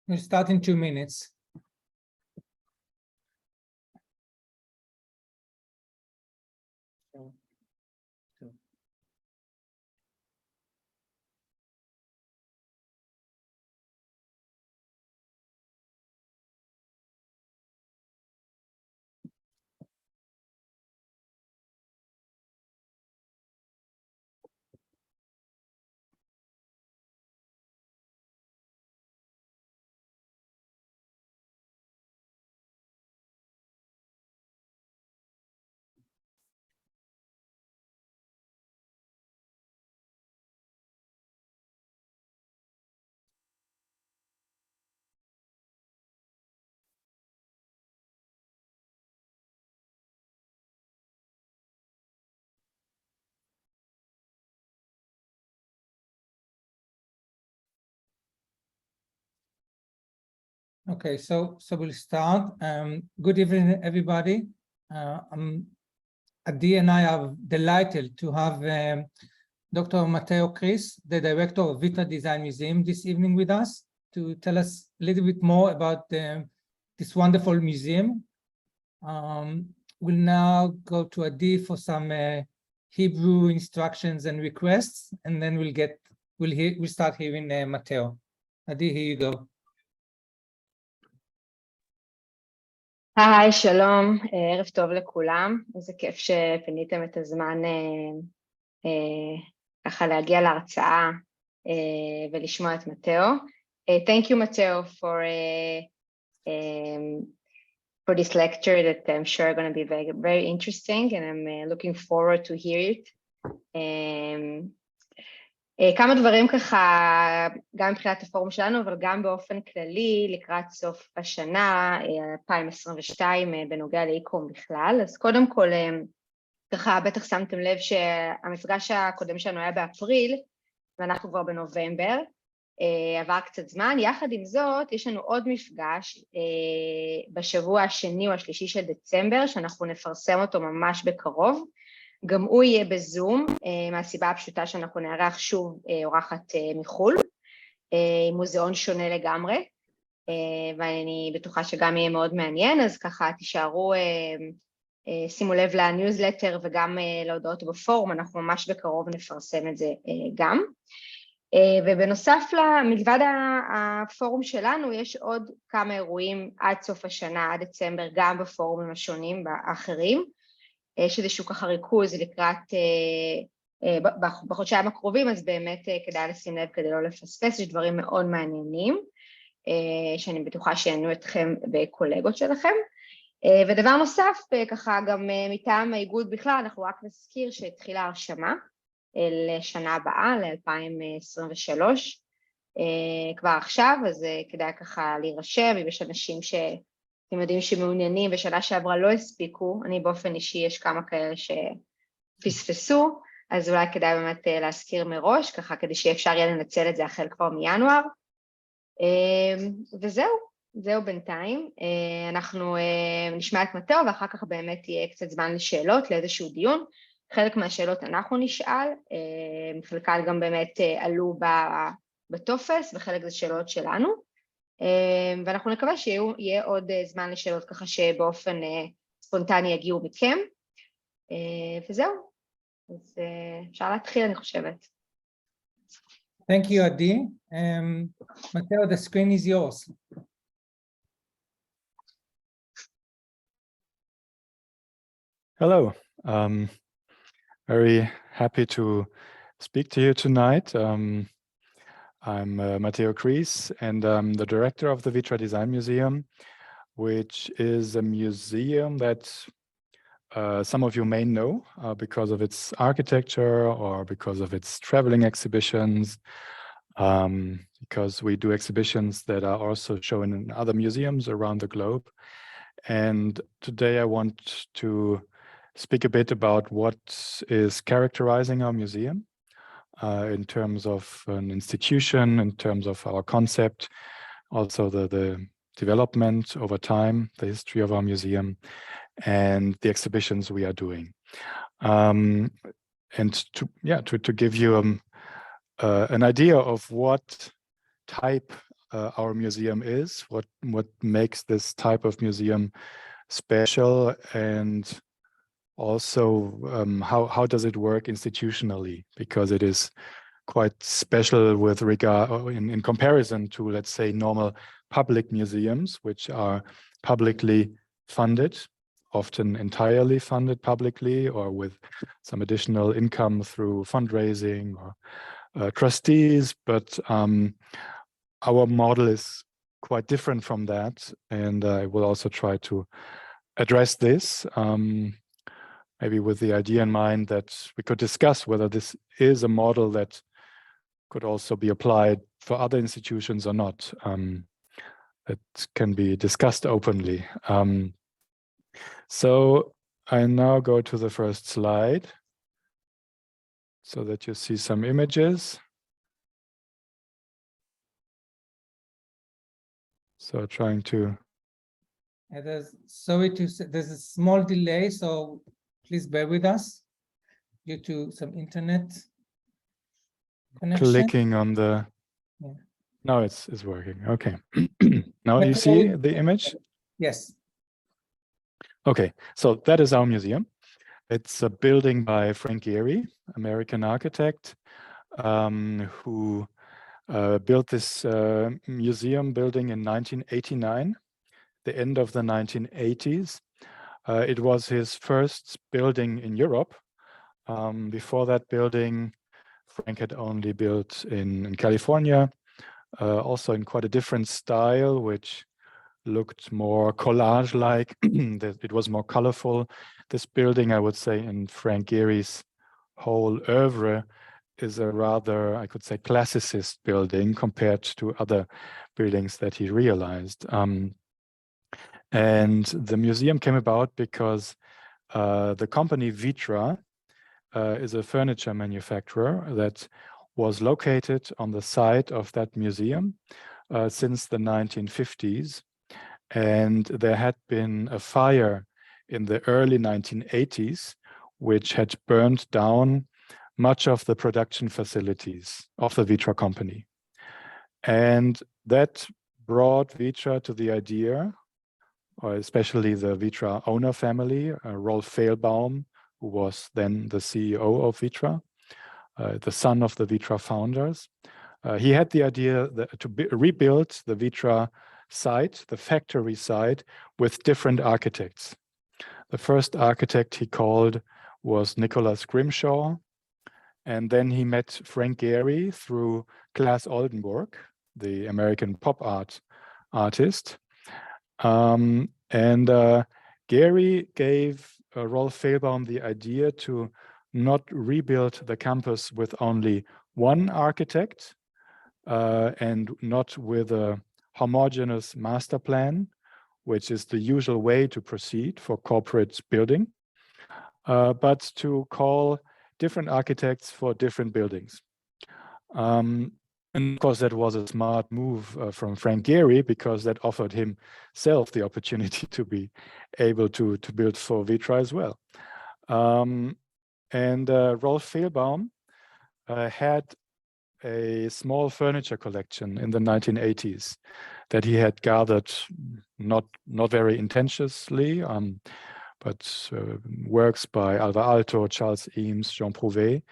We'll start in 2 minutes. Okay, so we'll start. Good evening, everybody. Adi and I are delighted to have Dr. Mateo Cris, the director of Vitre Design Museum, this evening with us to tell us a little bit more about this wonderful museum. We'll now go to Adi for some Hebrew instructions and requests, and then we'll start hearing Mateo. Adi, here you go. היי, שלום, ערב טוב לכולם, איזה כיף שפיניתם את הזמן ככה להגיע להרצאה ולשמוע את מתאו. Thank you, Mateo, for this lecture that I'm sure going to be very, very interesting, and I'm looking forward to hear it. כמה דברים ככה, גם מבחינת הפורום שלנו, אבל גם באופן כללי, לקראת סוף השנה, 2022, בנוגע לאיקום בכלל. אז קודם כל, ככה בטח שמתם לב שהמפגש הקודם שלנו היה באפריל, ואנחנו כבר בנובמבר, עבר קצת זמן. יחד עם זאת, יש לנו עוד מפגש בשבוע השני או השלישי של דצמבר, שאנחנו נפרסם אותו ממש בקרוב, גם הוא יהיה בזום, מהסיבה הפשוטה שאנחנו נערך שוב אורחת מחול, מוזאון שונה לגמרי, ואני בטוחה שגם יהיה מאוד מעניין, אז ככה תישארו, שימו לב לניוזלטר וגם להודעות בפורום, אנחנו ממש בקרוב נפרסם את זה גם. ובנוסף מלבד הפורום שלנו, יש עוד כמה אירועים עד סוף השנה, עד דצמבר, גם בפורומים השונים האחרים, יש איזשהו ככה ריכוז לקראת, בחודשיים הקרובים, אז באמת כדאי לשים לב כדי לא לפספס, יש דברים מאוד מעניינים, שאני בטוחה שיענו אתכם בקולגות שלכם. ודבר נוסף, ככה גם מטעם האיגוד בכלל, אנחנו רק נזכיר שהתחילה הרשמה לשנה הבאה, ל-2023, כבר עכשיו, אז כדאי ככה להירשם, אם יש אנשים אתם יודעים שמעוניינים ושנה שעברה לא הספיקו, אני באופן אישי יש כמה כאלה שפספסו, אז אולי כדאי באמת להזכיר מראש, ככה כדי שאפשר יהיה לנצל את זה החל כבר מינואר. וזהו בינתיים. אנחנו נשמע את מתאו ואחר כך באמת יהיה קצת זמן לשאלות, לאיזשהו דיון. חלק מהשאלות אנחנו נשאל, חלקן גם באמת עלו בטופס וחלק זה שאלות שלנו. ואנחנו נקווה שיהיה עוד זמן לשאלות ככה שבאופן ספונטני יגיעו מכם, וזהו, אז אפשר להתחיל אני חושבת. Thank you, Adi. Mateo, the screen is yours. Hello, very happy to speak to you tonight. I'm Mateo Cris, and I'm the director of the Vitre Design Museum, which is a museum that some of you may know because of its architecture or because of its traveling exhibitions, because we do exhibitions that are also shown in other museums around the globe. And today I want to speak a bit about what is characterizing our museum. In terms of an institution, in terms of our concept, also the development over time, the history of our museum, and the exhibitions we are doing. And to give you an idea of what type our museum is, what makes this type of museum special, and also how does it work institutionally, because it is quite special with regard in comparison to, let's say, normal public museums, which are publicly funded, often entirely funded publicly, or with some additional income through fundraising or trustees. But our model is quite different from that, and I will also try to address this, maybe with the idea in mind that we could discuss whether this is a model that could also be applied for other institutions or not. That can be discussed openly. So I now go to the first slide so that you see some images. So trying to... Sorry to say, there's a small delay, so please bear with us due to some internet connection. Clicking on the... Yeah. Now it's working. Okay. Now you see the image? Yes. Okay, so that is our museum. It's a building by Frank Gehry, American architect, who built this museum building in 1989, the end of the 1980s. It was his first building in Europe. Before that building, Frank had only built in California, also in quite a different style, which looked more collage-like. It was more colorful. This building, I would say, in Frank Gehry's whole oeuvre, is a rather, I could say, classicist building compared to other buildings that he realized. And the museum came about because the company Vitra is a furniture manufacturer that was located on the site of that museum since the 1950s. And there had been a fire in the early 1980s, which had burned down much of the production facilities of the Vitra company. And that brought Vitra to the idea, or especially the Vitra owner family, Rolf Fehlbaum, who was then the CEO of Vitra, the son of the Vitra founders. He had the idea to rebuild the Vitra site, the factory site, with different architects. The first architect he called was Nicholas Grimshaw, and then he met Frank Gehry through Claes Oldenburg, the American pop art artist. And Gehry gave Rolf Fehlbaum the idea to not rebuild the campus with only one architect and not with a homogeneous master plan, which is the usual way to proceed for corporate building, but to call different architects for different buildings. And of course, that was a smart move from Frank Gehry, because that offered himself the opportunity to be able to build for Vitra as well. And Rolf Fehlbaum had a small furniture collection in the 1980s that he had gathered not very intentiously, but works by Alvar Aalto, Charles Eames, Jean Prouvé,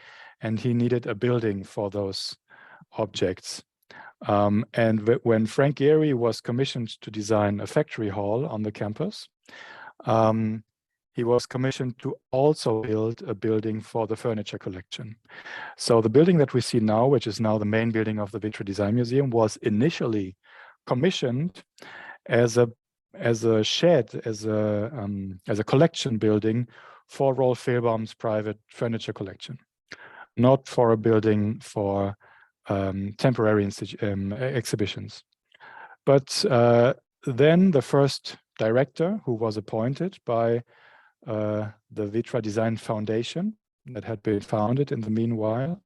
and he needed a building for those objects. And when Frank Gehry was commissioned to design a factory hall on the campus, he was commissioned to also build a building for the furniture collection. So the building that we see now, which is now the main building of the Vitra Design Museum, was initially commissioned as a shed, as a collection building for Rolf Fehlbaum's private furniture collection, not for a building for temporary exhibitions. But then the first director, who was appointed by the Vitra Design Foundation that had been founded in the meanwhile,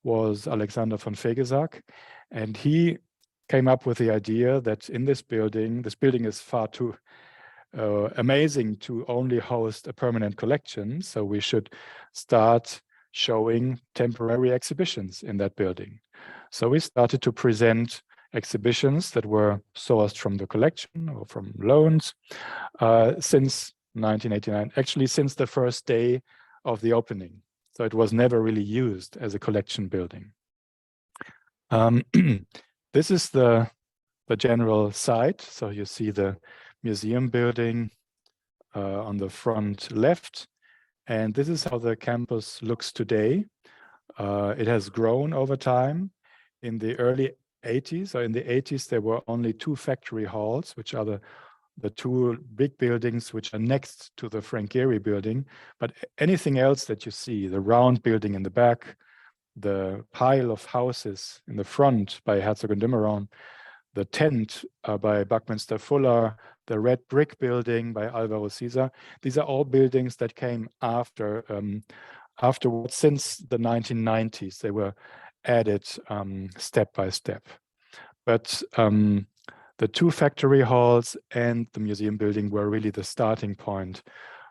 was Alexander von Fegesack, and he came up with the idea that in this building is far too amazing to only host a permanent collection, so we should start showing temporary exhibitions in that building. So we started to present exhibitions that were sourced from the collection or from loans since 1989, actually since the first day of the opening. So it was never really used as a collection building. This is the general site. So you see the museum building on the front left. And this is how the campus looks today. It has grown over time. In the early 80s, or in the 80s, there were only 2 factory halls, which are the 2 big buildings which are next to the Frank Gehry building. But anything else that you see, the round building in the back, the pile of houses in the front by Herzog and Dümmeron, the tent by Buckminster Fuller, the red brick building by Alvaro Siza, these are all buildings that came afterwards, since the 1990s. They were added step by step. But the 2 factory halls and the museum building were really the starting point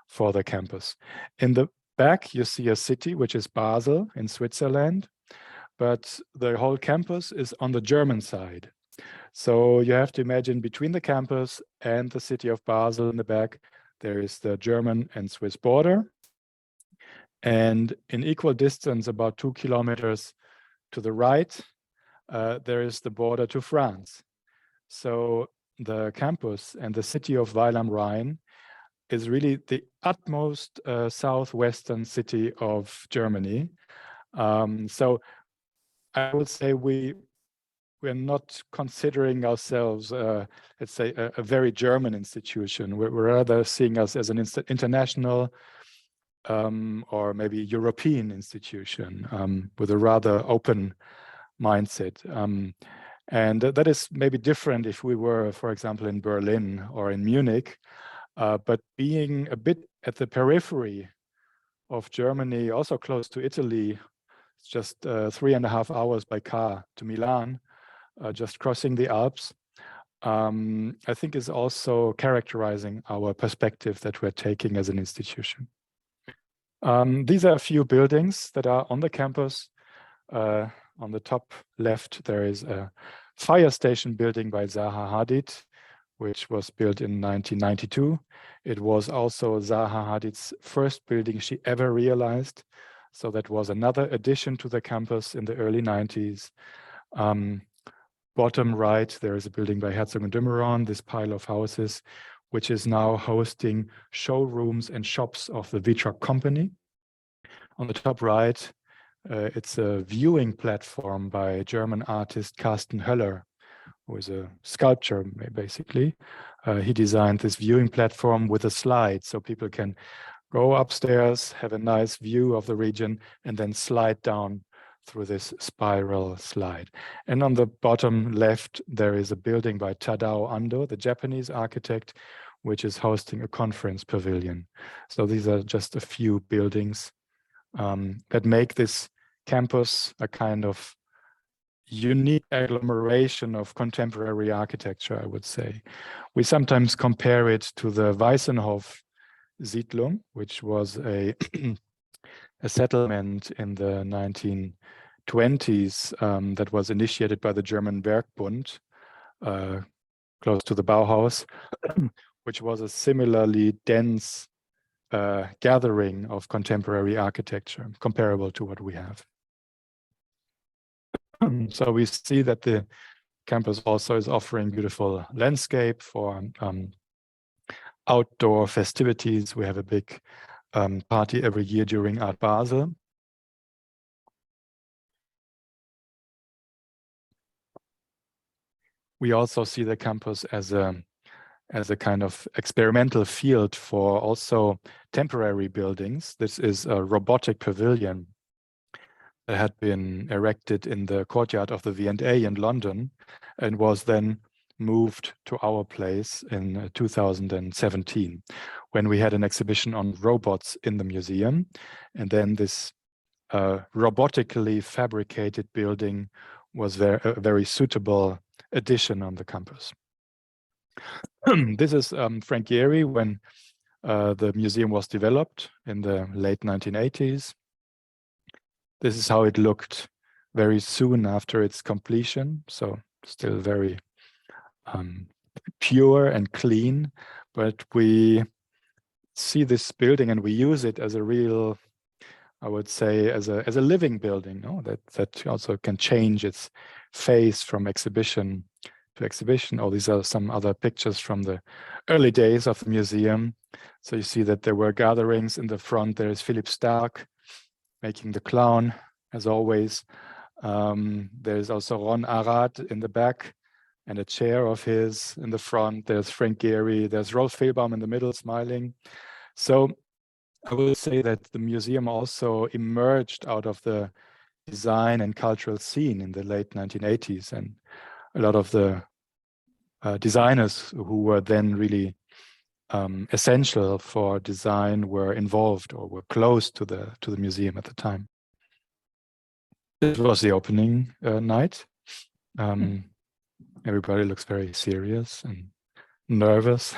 for the campus. In the back, you see a city, which is Basel in Switzerland, but the whole campus is on the German side. So you have to imagine between the campus and the city of Basel in the back, there is the German and Swiss border. And in equal distance, about 2 kilometers to the right, there is the border to France. So the campus and the city of Weil am Rhein is really the utmost southwestern city of Germany. So I would say we're not considering ourselves, let's say, a very German institution. We're rather seeing us as an international or maybe European institution with a rather open mindset. And that is maybe different if we were, for example, in Berlin or in Munich, but being a bit at the periphery of Germany, also close to Italy, it's just 3.5 hours by car to Milan, just crossing the Alps, I think is also characterizing our perspective that we're taking as an institution. These are a few buildings that are on the campus. On the top left, there is a fire station building by Zaha Hadid, which was built in 1992. It was also Zaha Hadid's first building she ever realized. So that was another addition to the campus in the early 90s. Bottom right, there is a building by Herzog and Dümmeron, this pile of houses, which is now hosting showrooms and shops of the Vitra company. On the top right, it's a viewing platform by German artist Carsten Höller, who is a sculptor, basically. He designed this viewing platform with a slide, so people can go upstairs, have a nice view of the region, and then slide down through this spiral slide. And on the bottom left, there is a building by Tadao Ando, the Japanese architect, which is hosting a conference pavilion. So these are just a few buildings that make this campus a kind of unique agglomeration of contemporary architecture, I would say. We sometimes compare it to the Weissenhof Siedlung, which was a settlement in the 1920s that was initiated by the German Werkbund, close to the Bauhaus, which was a similarly dense gathering of contemporary architecture, comparable to what we have. So we see that the campus also is offering beautiful landscape for outdoor festivities. We have a big party every year during Art Basel. We also see the campus as a kind of experimental field for also temporary buildings. This is a robotic pavilion that had been erected in the courtyard of the V&A in London and was then moved to our place in 2017 when we had an exhibition on robots in the museum. And then this robotically fabricated building was a very suitable addition on the campus. This is Frank Gehry when the museum was developed in the late 1980s. This is how it looked very soon after its completion. So still very pure and clean, but we see this building and we use it as a real, I would say, as a living building, no? That also can change its face from exhibition to exhibition. Oh, these are some other pictures from the early days of the museum. So you see that there were gatherings in the front. There is Philip Stark making the clown, as always. There's also Ron Arad in the back and a chair of his in the front. There's Frank Gehry. There's Rolf Fehlbaum in the middle smiling. So I would say that the museum also emerged out of the design and cultural scene in the late 1980s, and a lot of the designers who were then really essential for design were involved or were close to the museum at the time. This was the opening night. Everybody looks very serious and nervous.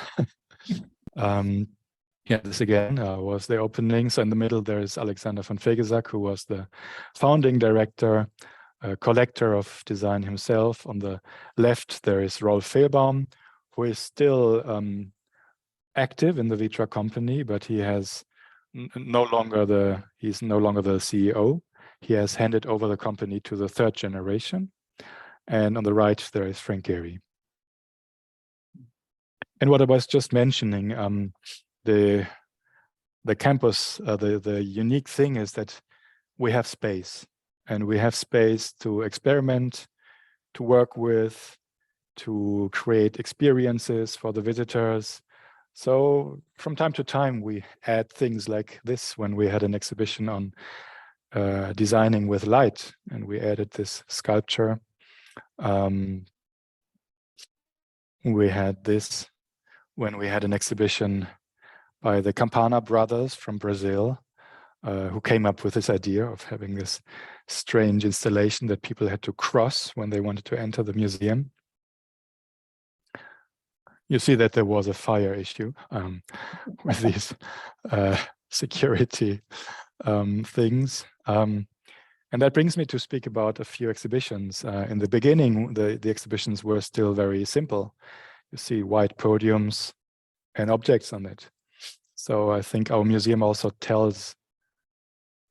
Yeah, this again was the opening. So in the middle, there is Alexander von Fegesack, who was the founding director, collector of design himself. On the left, there is Rolf Fehlbaum, who is still active in the Vitra company, but he has he's no longer the CEO. He has handed over the company to the third generation. And on the right, there is Frank Gehry. And what I was just mentioning, the campus, the unique thing is that we have space, and we have space to experiment, to work with, to create experiences for the visitors. So from time to time, we add things like this when we had an exhibition on designing with light, and we added this sculpture. We had this when we had an exhibition by the Campana brothers from Brazil, who came up with this idea of having this strange installation that people had to cross when they wanted to enter the museum. You see that there was a fire issue with these security things. And that brings me to speak about a few exhibitions. In the beginning, the exhibitions were still very simple. You see white podiums and objects on it. So I think our museum also tells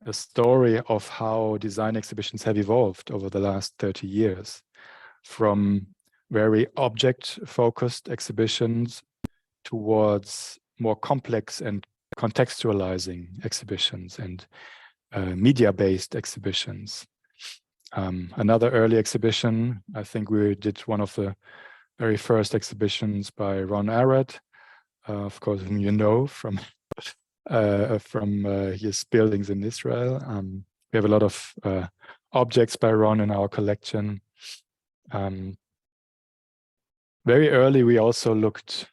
a story of how design exhibitions have evolved over the last 30 years, from very object-focused exhibitions towards more complex and contextualizing exhibitions and media-based exhibitions. Another early exhibition, I think we did one of the very first exhibitions by Ron Arad, of course, whom you know from his buildings in Israel. We have a lot of objects by Ron in our collection. Very early, we also looked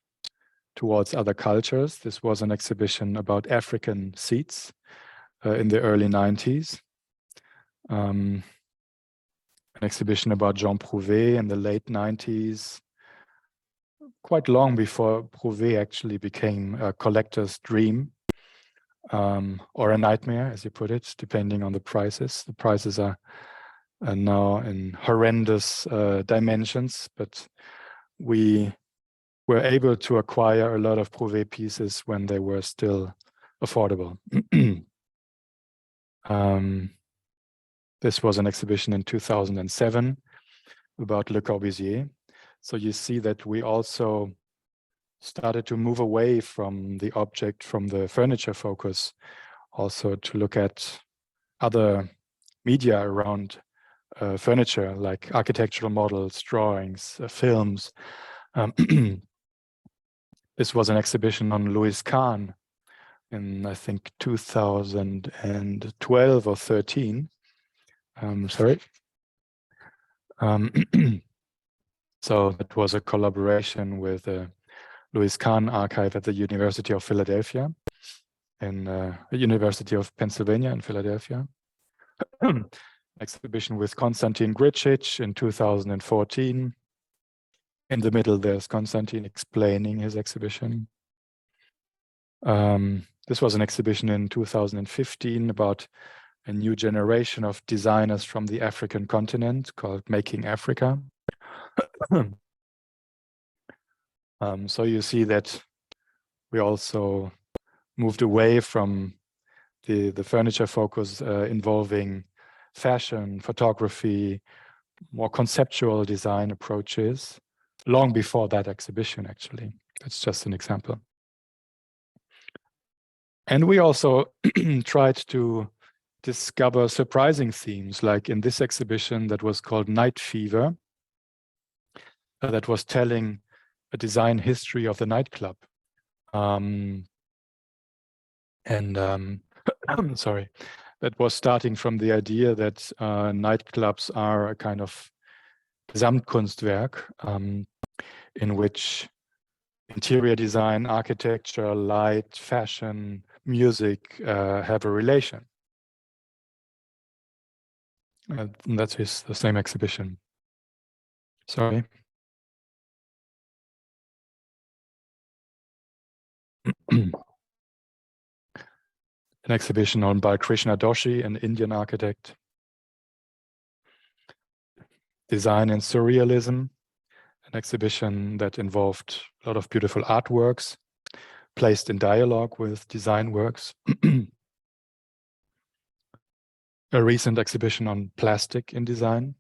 towards other cultures. This was an exhibition about African seeds in the early 90s. An exhibition about Jean Prouvé in the late 90s, quite long before Prouvé actually became a collector's dream, or a nightmare, as you put it, depending on the prices. The prices are now in horrendous dimensions, but we were able to acquire a lot of Prouvé pieces when they were still affordable. This was an exhibition in 2007 about Le Corbusier. So you see that we also started to move away from the object, from the furniture focus, also to look at other media around furniture, like architectural models, drawings, films. This was an exhibition on Louis Kahn in, I think, 2012 or 13. Sorry. So it was a collaboration with the Louis Kahn archive at the University of Philadelphia and the University of Pennsylvania in Philadelphia. Exhibition with Konstantin Gricic in 2014. In the middle, there's Konstantin explaining his exhibition. This was an exhibition in 2015 about a new generation of designers from the African continent called Making Africa. So you see that we also moved away from the furniture focus involving fashion, photography, more conceptual design approaches, long before that exhibition, actually. That's just an example. And we also tried to discover surprising themes, like in this exhibition that was called Night Fever, that was telling a design history of the nightclub. Sorry, that was starting from the idea that nightclubs are a kind of Gesamtkunstwerk in which interior design, architecture, light, fashion, music have a relation. And that is the same exhibition. Sorry. An exhibition owned by Krishna Doshi, an Indian architect. Design and Surrealism, an exhibition that involved a lot of beautiful artworks placed in dialogue with design works. A recent exhibition on plastic in design.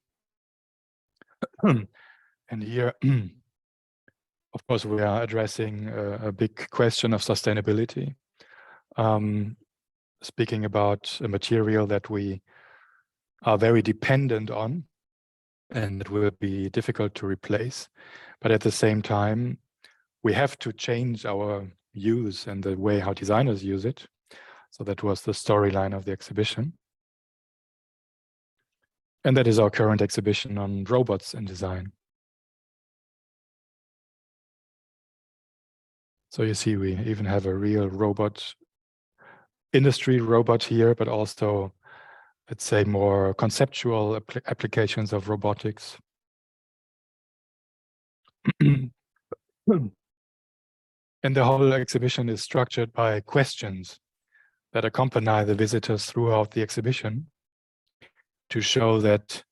And here, of course, we are addressing a big question of sustainability. Speaking about a material that we are very dependent on and it will be difficult to replace. But at the same time, we have to change our use and the way how designers use it. So that was the storyline of the exhibition. And that is our current exhibition on robots in design. So you see, we even have a real robot, industry robot here, but also, let's say, more conceptual applications of robotics. And the whole exhibition is structured by questions that accompany the visitors throughout the exhibition to show that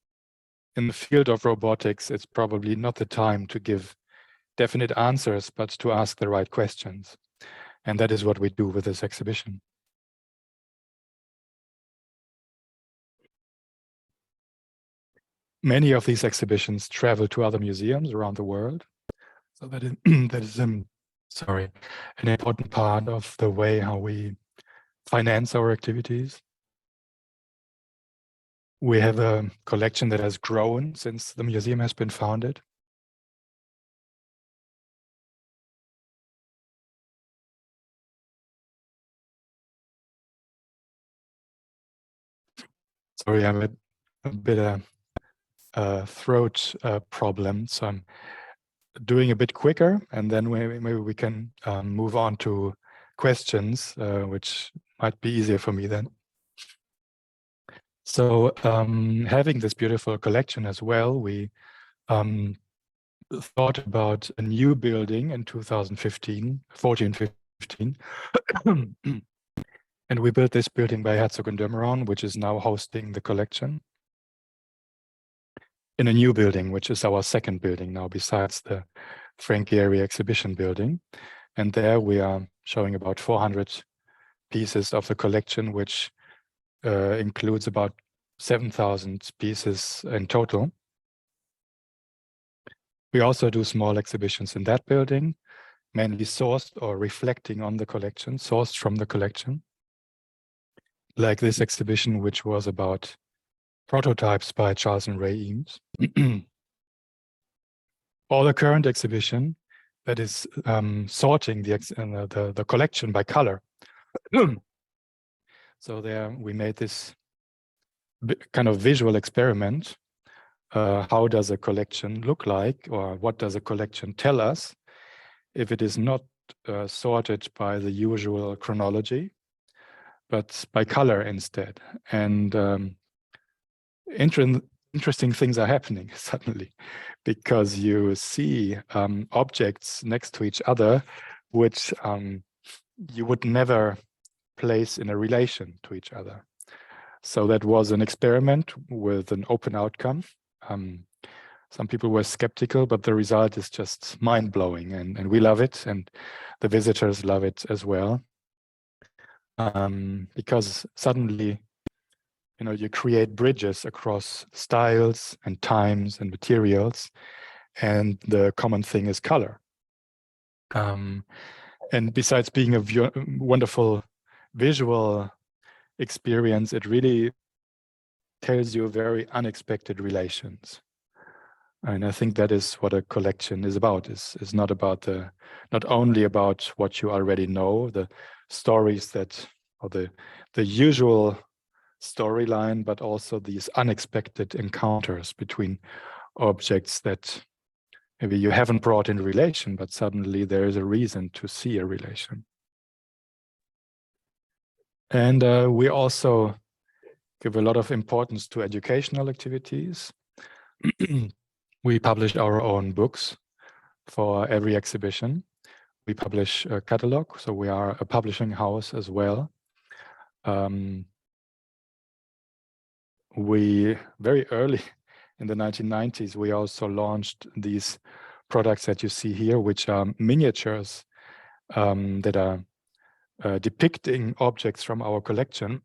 in the field of robotics, it's probably not the time to give definite answers, but to ask the right questions. And that is what we do with this exhibition. Many of these exhibitions travel to other museums around the world. So that is an important part of the way how we finance our activities. We have a collection that has grown since the museum has been founded. Sorry, I'm a bit throat problem, so I'm doing a bit quicker, and then maybe we can move on to questions, which might be easier for me then. So having this beautiful collection as well, we thought about a new building in 2015, and we built this building by Herzog & de Meuron, which is now hosting the collection, in a new building, which is our second building now, besides the Frank Gehry exhibition building. And there we are showing about 400 pieces of the collection, which includes about 7,000 pieces in total. We also do small exhibitions in that building, mainly sourced or reflecting on the collection, sourced from the collection. Like this exhibition, which was about prototypes by Charles and Ray Eames. Or the current exhibition that is sorting the collection by color. So there we made this kind of visual experiment. How does a collection look like, or what does a collection tell us if it is not sorted by the usual chronology, but by color instead? And interesting things are happening suddenly, because you see objects next to each other, which you would never place in a relation to each other. So that was an experiment with an open outcome. Some people were skeptical, but the result is just mind-blowing, and we love it, and the visitors love it as well. Because suddenly, you create bridges across styles and times and materials, and the common thing is color. And besides being a wonderful visual experience, it really tells you very unexpected relations. And I think that is what a collection is about. Is not only about what you already know, the stories or the usual storyline, but also these unexpected encounters between objects that maybe you haven't brought in relation, but suddenly there is a reason to see a relation. And we also give a lot of importance to educational activities. We publish our own books for every exhibition. We publish a catalog, so we are a publishing house as well. We very early in the 1990s, we also launched these products that you see here, which are miniatures that are depicting objects from our collection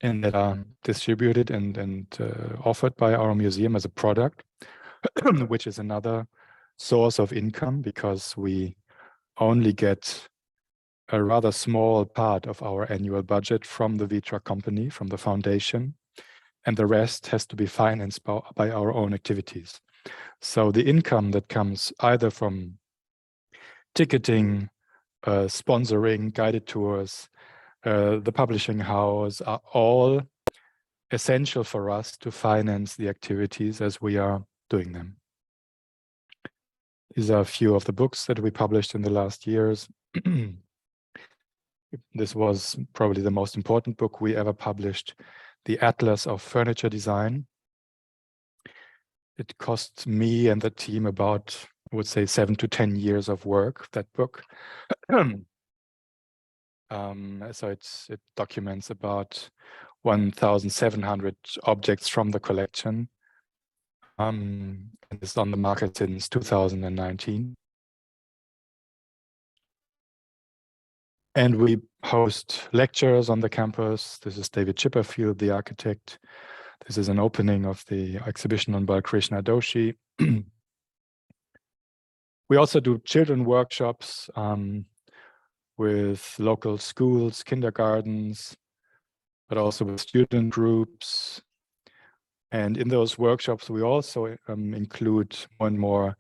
and that are distributed and offered by our museum as a product, which is another source of income, because we only get a rather small part of our annual budget from the Vitra company, from the foundation, and the rest has to be financed by our own activities. So the income that comes either from ticketing, sponsoring, guided tours, the publishing house are all essential for us to finance the activities as we are doing them. These are a few of the books that we published in the last years. This was probably the most important book we ever published, the Atlas of Furniture Design. It cost me and the team about, I would say, 7 to 10 years of work, that book. So it documents about 1,700 objects from the collection. And it's on the market since 2019. And we host lectures on the campus. This is David Chipperfield, the architect. This is an opening of the exhibition on Balkrishna Doshi. We also do children workshops with local schools, kindergartens, but also with student groups. And in those workshops, we also include more and more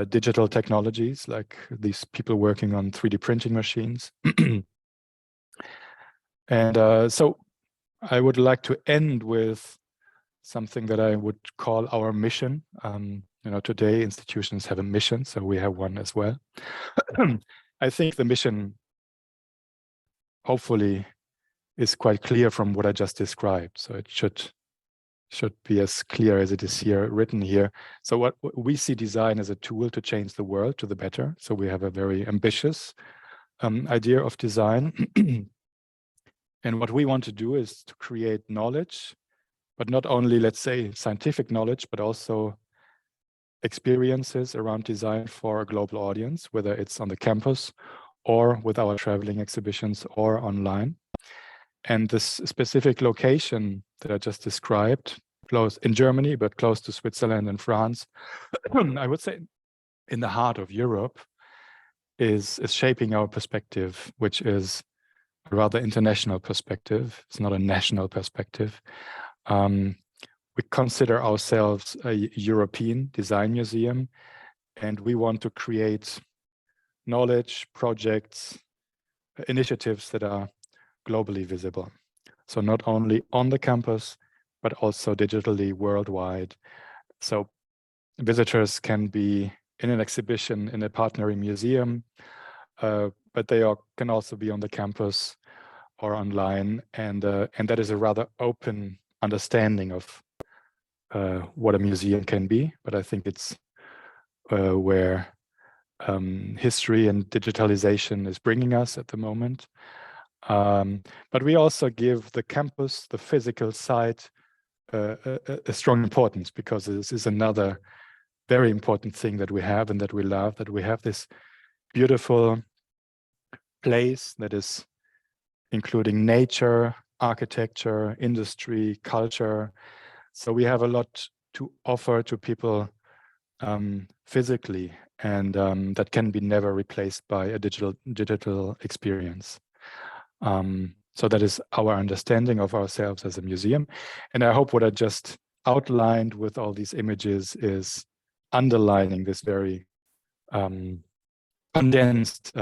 digital technologies, like these people working on 3D printing machines. And so I would like to end with something that I would call our mission. Today institutions have a mission, so we have one as well. I think the mission, hopefully, is quite clear from what I just described. So it should be as clear as it is here, written here. So what we see design as a tool to change the world to the better. So we have a very ambitious idea of design. And what we want to do is to create knowledge, but not only, let's say, scientific knowledge, but also experiences around design for a global audience, whether it's on the campus or with our traveling exhibitions or online. And this specific location that I just described, close in Germany, but close to Switzerland and France, I would say in the heart of Europe, is shaping our perspective, which is a rather international perspective. It's not a national perspective. We consider ourselves a European design museum, and we want to create knowledge, projects, initiatives that are globally visible. So not only on the campus, but also digitally worldwide. So visitors can be in an exhibition in a partnering museum, but they can also be on the campus or online. And that is a rather open understanding of what a museum can be. But I think it's where history and digitalization is bringing us at the moment. But we also give the campus, the physical site, a strong importance, because this is another very important thing that we have and that we love, that we have this beautiful place that is including nature, architecture, industry, culture. So we have a lot to offer to people physically, and that can be never replaced by a digital experience. So that is our understanding of ourselves as a museum. And I hope what I just outlined with all these images is underlining this very condensed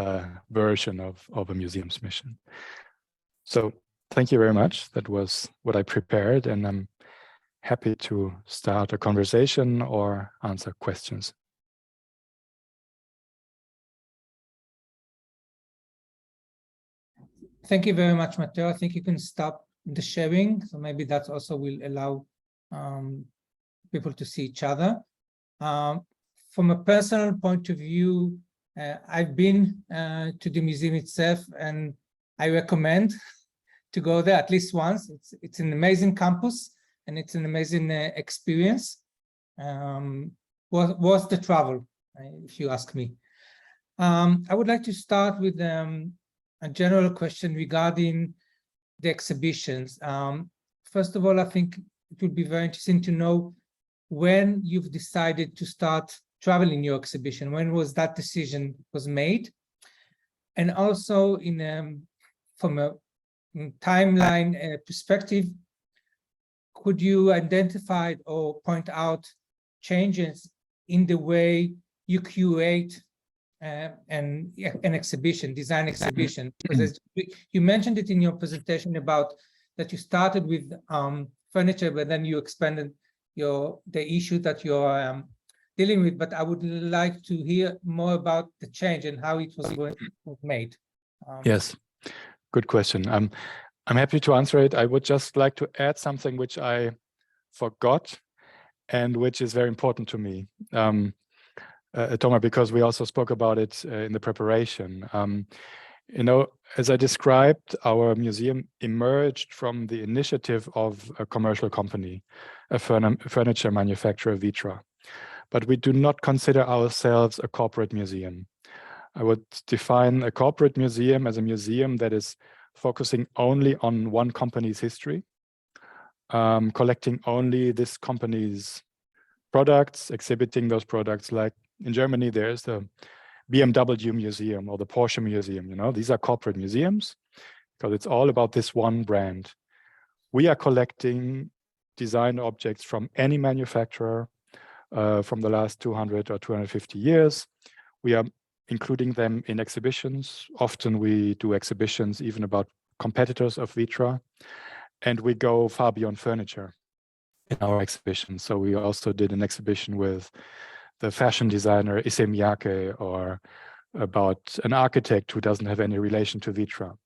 version of a museum's mission. So thank you very much. That was what I prepared, and I'm happy to start a conversation or answer questions. Thank you very much, Mateo. I think you can stop the sharing, so maybe that also will allow people to see each other. From a personal point of view, I've been to the museum itself, and I recommend to go there at least once. It's an amazing campus, and it's an amazing experience. Worth the travel, if you ask me. I would like to start with a general question regarding the exhibitions. First of all, I think it would be very interesting to know when you've decided to start traveling your exhibition. When was that decision was made? And also, from a timeline perspective, could you identify or point out changes in the way you curate an exhibition, design exhibition? Because you mentioned it in your presentation about that you started with furniture, but then you expanded the issue that you're dealing with. But I would like to hear more about the change and how it was made. Yes, good question. I'm happy to answer it. I would just like to add something which I forgot and which is very important to me, Toma, because we also spoke about it in the preparation. You know, as I described, our museum emerged from the initiative of a commercial company, a furniture manufacturer, Vitra. But we do not consider ourselves a corporate museum. I would define a corporate museum as a museum that is focusing only on one company's history, collecting only this company's products, exhibiting those products. Like in Germany, there's the BMW Museum or the Porsche Museum. You know, these are corporate museums because it's all about this one brand. We are collecting design objects from any manufacturer from the last 200 or 250 years. We are including them in exhibitions. Often we do exhibitions even about competitors of Vitra, and we go far beyond furniture in our exhibition. So we also did an exhibition with the fashion designer Issey Miyake, or about an architect who doesn't have any relation to Vitra.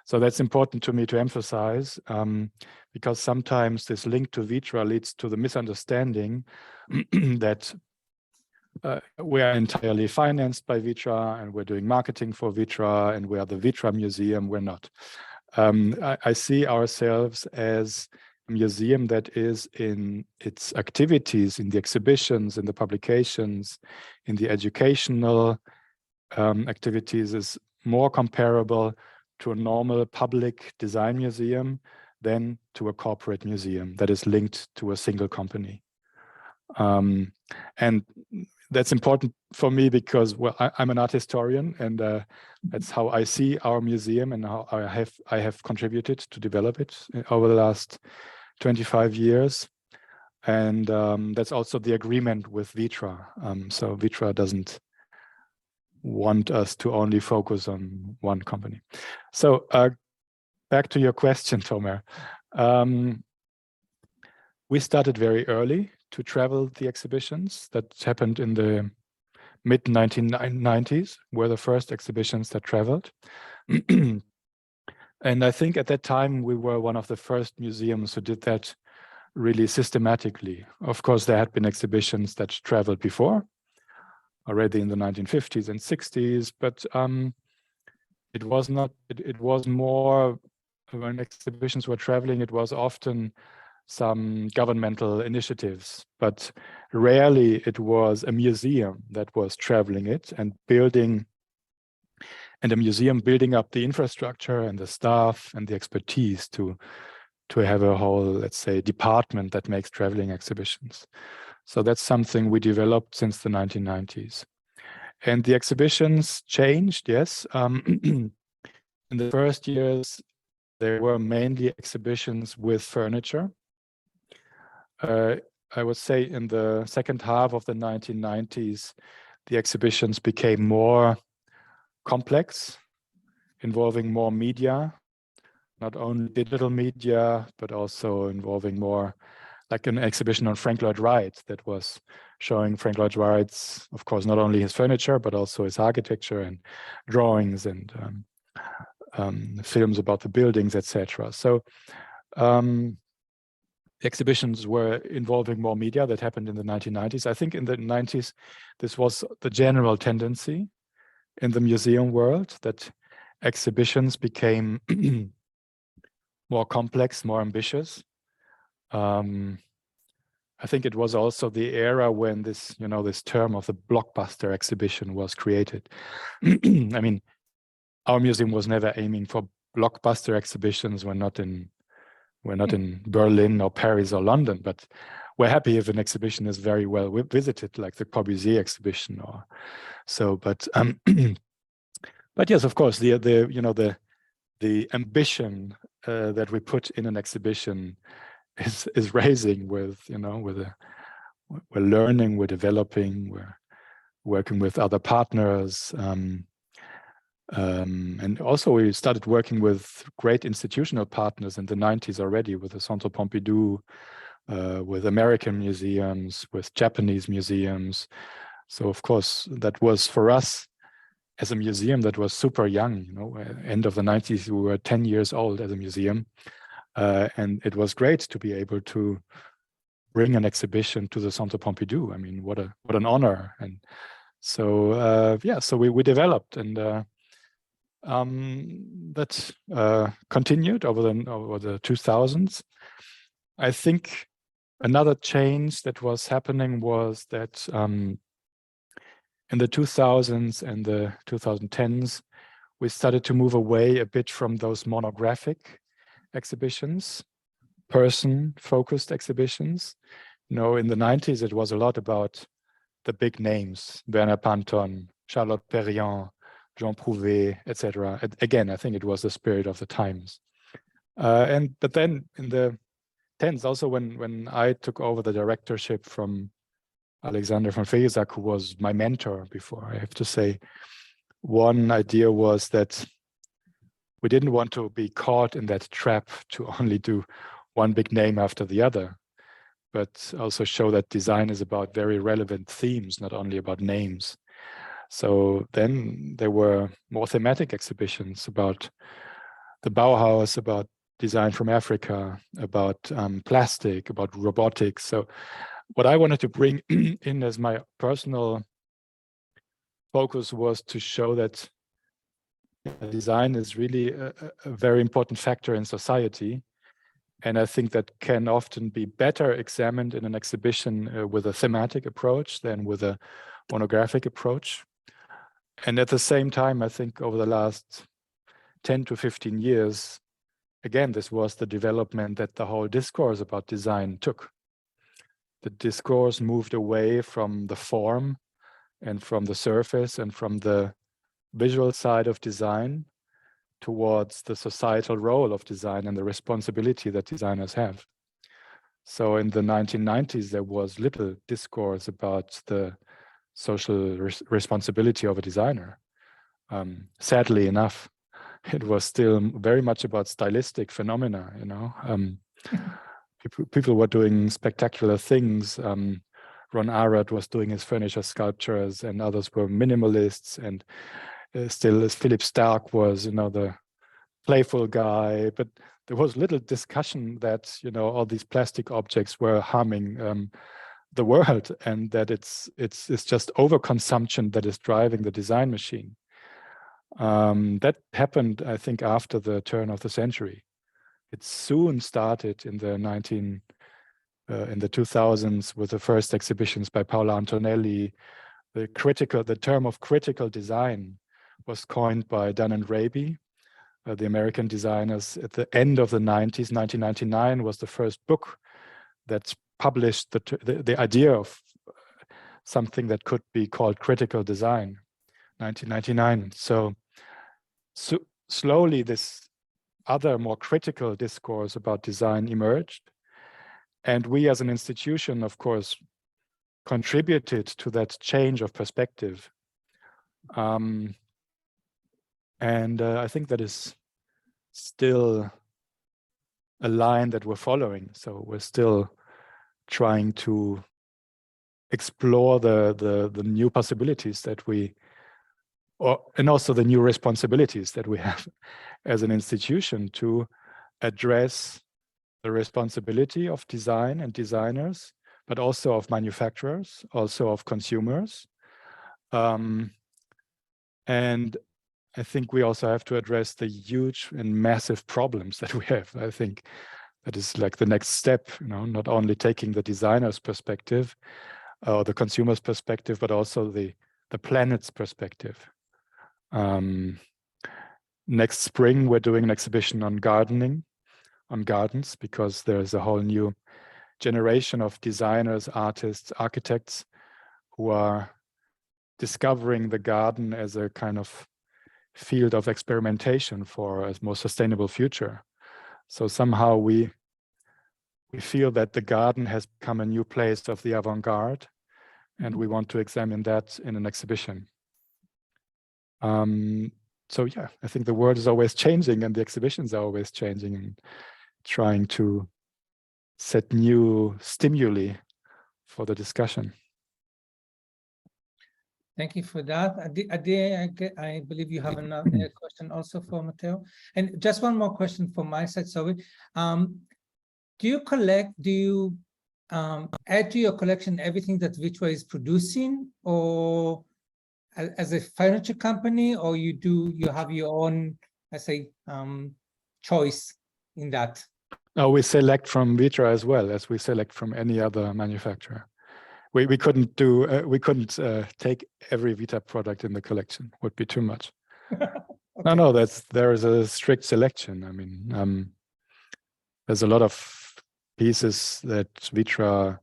So that's important to me to emphasize, because sometimes this link to Vitra leads to the misunderstanding that we are entirely financed by Vitra and we're doing marketing for Vitra and we are the Vitra museum. We're not. I see ourselves as a museum that is in its activities, in the exhibitions, in the publications, in the educational activities, is more comparable to a normal public design museum than to a corporate museum that is linked to a single company. And that's important for me because, well, I'm an art historian, and that's how I see our museum and how I have contributed to develop it over the last 25 years. And that's also the agreement with Vitra. So Vitra doesn't want us to only focus on one company. So back to your question, Tomer. We started very early to travel the exhibitions. That happened in the mid-1990s, were the first exhibitions that traveled. And I think at that time, we were one of the first museums who did that really systematically. Of course, there had been exhibitions that traveled before, already in the 1950s and 60s, but it was more, when exhibitions were traveling, it was often some governmental initiatives, but rarely it was a museum that was traveling it and building, and a museum building up the infrastructure and the staff and the expertise to have a whole, let's say, department that makes traveling exhibitions. So that's something we developed since the 1990s. And the exhibitions changed, yes. In the first years, there were mainly exhibitions with furniture. I would say in the second half of the 1990s, the exhibitions became more complex, involving more media, not only digital media, but also involving more, like an exhibition on Frank Lloyd Wright that was showing Frank Lloyd Wright's, of course, not only his furniture, but also his architecture and drawings and films about the buildings, etc. So exhibitions were involving more media. That happened in the 1990s. I think in the 90s, this was the general tendency in the museum world, that exhibitions became more complex, more ambitious. I think it was also the era when this, this term of the blockbuster exhibition was created. I mean, our museum was never aiming for blockbuster exhibitions. We're not in Berlin or Paris or London, but we're happy if an exhibition is very well visited, like the Corbusier exhibition or so. But but yes, of course, the ambition that we put in an exhibition is raising with, we're learning, we're developing, we're working with other partners. And also we started working with great institutional partners in the 90s already, with the Centre Pompidou, with American museums, with Japanese museums. So of course, that was for us as a museum that was super young, end of the 90s, we were 10 years old as a museum. And it was great to be able to bring an exhibition to the Centre Pompidou. I mean, what an honor. And so, so we developed, and that continued over the 2000s. I think another change that was happening was that in the 2000s and the 2010s, we started to move away a bit from those monographic exhibitions, person-focused exhibitions. In the 90s, it was a lot about the big names, Werner Panton, Charlotte Perriand, Jean Prouvé, etc. Again, I think it was the spirit of the times. But then in the 10s, also when I took over the directorship from Alexander von Fegesack, who was my mentor before, I have to say, one idea was that we didn't want to be caught in that trap to only do one big name after the other, but also show that design is about very relevant themes, not only about names. So then there were more thematic exhibitions about the Bauhaus, about design from Africa, about plastic, about robotics. So what I wanted to bring in as my personal focus was to show that design is really a very important factor in society. And I think that can often be better examined in an exhibition with a thematic approach than with a monographic approach. And at the same time, I think over the last 10 to 15 years, again, this was the development that the whole discourse about design took. The discourse moved away from the form and from the surface and from the visual side of design towards the societal role of design and the responsibility that designers have. So in the 1990s, there was little discourse about the social responsibility of a designer. Sadly enough, it was still very much about stylistic phenomena, People were doing spectacular things. Ron Arad was doing his furniture sculptures, and others were minimalists, and still Philip Stark was, the playful guy, but there was little discussion that, all these plastic objects were harming the world, and that it's just overconsumption that is driving the design machine. That happened, I think, after the turn of the century. it soon started in the 2000s with the first exhibitions by Paolo Antonelli. The term of critical design was coined by Dunn and Raby, the American designers, at the end of the 90s. 1999 was the first book that published the idea of something that could be called critical design. 1999. So slowly this other more critical discourse about design emerged, and we as an institution, of course, contributed to that change of perspective. And I think that is still a line that we're following. So we're still trying to explore the new possibilities that and also the new responsibilities that we have as an institution to address the responsibility of design and designers, but also of manufacturers, also of consumers. And I think we also have to address the huge and massive problems that we have. I think that is like the next step, not only taking the designer's perspective or the consumer's perspective, but also the planet's perspective. Next spring, we're doing an exhibition on gardening, on gardens, because there's a whole new generation of designers, artists, architects who are discovering the garden as a kind of field of experimentation for a more sustainable future. So somehow we feel that the garden has become a new place of the avant-garde, and we want to examine that in an exhibition. So yeah, I think the world is always changing and the exhibitions are always changing, and trying to set new stimuli for the discussion. Thank you for that. Adi, I believe you have another question also for Mateo. And just one more question from my side, sorry. Do you add to your collection everything that Vitra is producing, or as a furniture company, or you have your own, let's say, choice in that? No, we select from Vitra as well as we select from any other manufacturer. We couldn't take every Vitra product in the collection. Would be too much. Okay. No, there is a strict selection. I mean, there's a lot of pieces that Vitra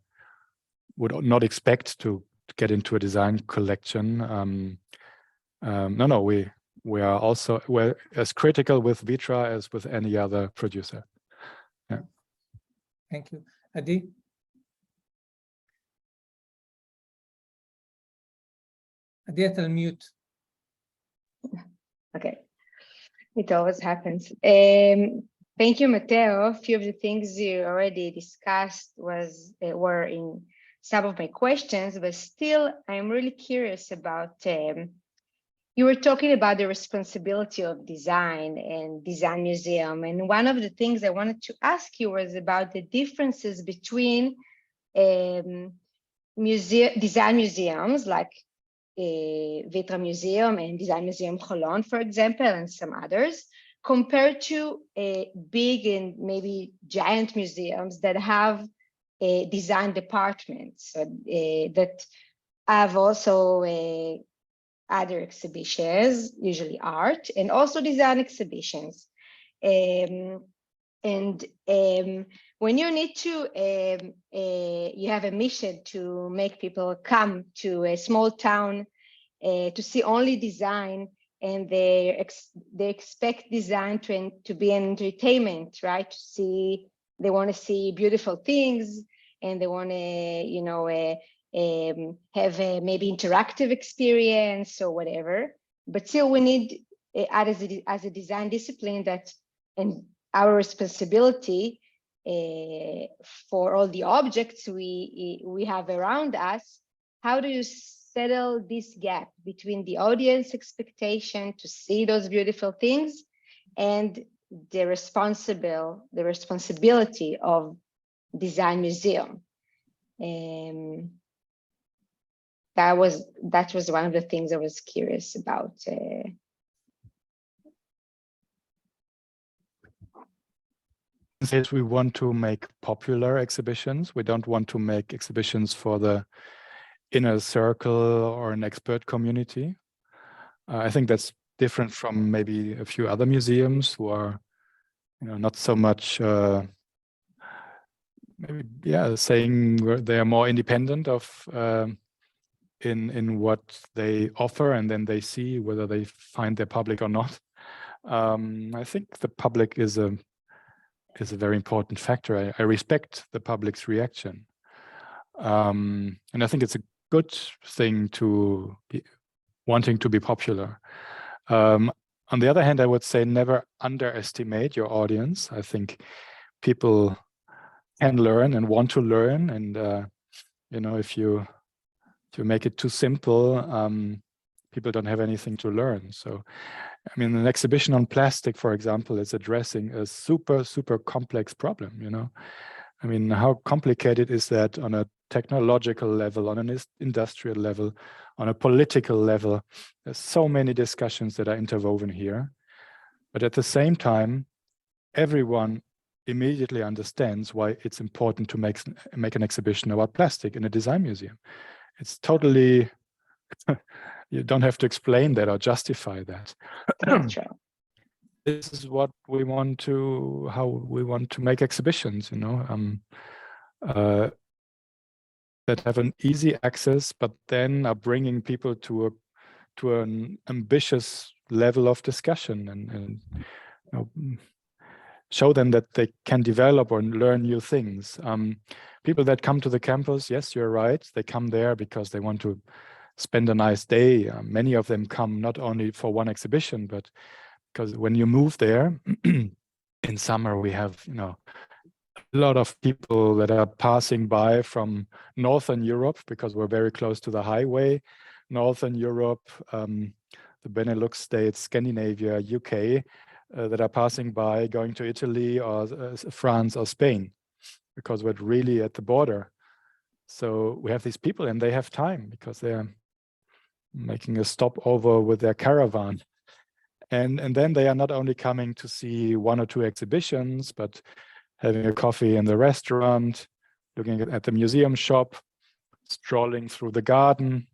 would not expect to get into a design collection. We're as critical with Vitra as with any other producer. Yeah. Thank you. Adi? Adi, I'll mute. Okay. It always happens. Thank you, Mateo. A few of the things you already discussed were in some of my questions, but still, I'm really curious about, you were talking about the responsibility of design and design museum. And one of the things I wanted to ask you was about the differences between design museums like Vitra Museum and Design Museum Cologne, for example, and some others, compared to big and maybe giant museums that have design departments that have also other exhibitions, usually art, and also design exhibitions. When you need to, you have a mission to make people come to a small town to see only design, and they expect design to be an entertainment, right? They want to see beautiful things, and they want to, have a maybe interactive experience or whatever. But still, we need, as a design discipline, and our responsibility for all the objects we have around us. How do you settle this gap between the audience expectation to see those beautiful things and the responsibility of design museum? That was one of the things I was curious about. says we want to make popular exhibitions. We don't want to make exhibitions for the inner circle or an expert community. I think that's different from maybe a few other museums who are, not so much saying they are more independent of in what they offer, and then they see whether they find their public or not. I think the public is a very important factor. I respect the public's reaction, and I think it's a good thing to be wanting to be popular. On the other hand, I would say never underestimate your audience. I think people can learn and want to learn, and if you make it too simple, people don't have anything to learn. So, I mean, an exhibition on plastic, for example, is addressing a super, super complex problem, I mean, how complicated is that on a technological level, on an industrial level, on a political level? There's so many discussions that are interwoven here. But at the same time, everyone immediately understands why it's important to make an exhibition about plastic in a design museum. It's totally, you don't have to explain that or justify that. That's true. This is what we want to, how we want to make exhibitions, that have an easy access, but then are bringing people to an ambitious level of discussion, and show them that they can develop or learn new things. People that come to the campus, yes, you're right, they come there because they want to spend a nice day. Many of them come not only for one exhibition, but because when you move there, in summer we have, a lot of people that are passing by from Northern Europe, because we're very close to the highway, Northern Europe, the Benelux states, Scandinavia, UK, that are passing by, going to Italy or France or Spain, because we're really at the border. So we have these people, and they have time because they're making a stopover with their caravan. And then they are not only coming to see one or two exhibitions, but having a coffee in the restaurant, looking at the museum shop, strolling through the garden,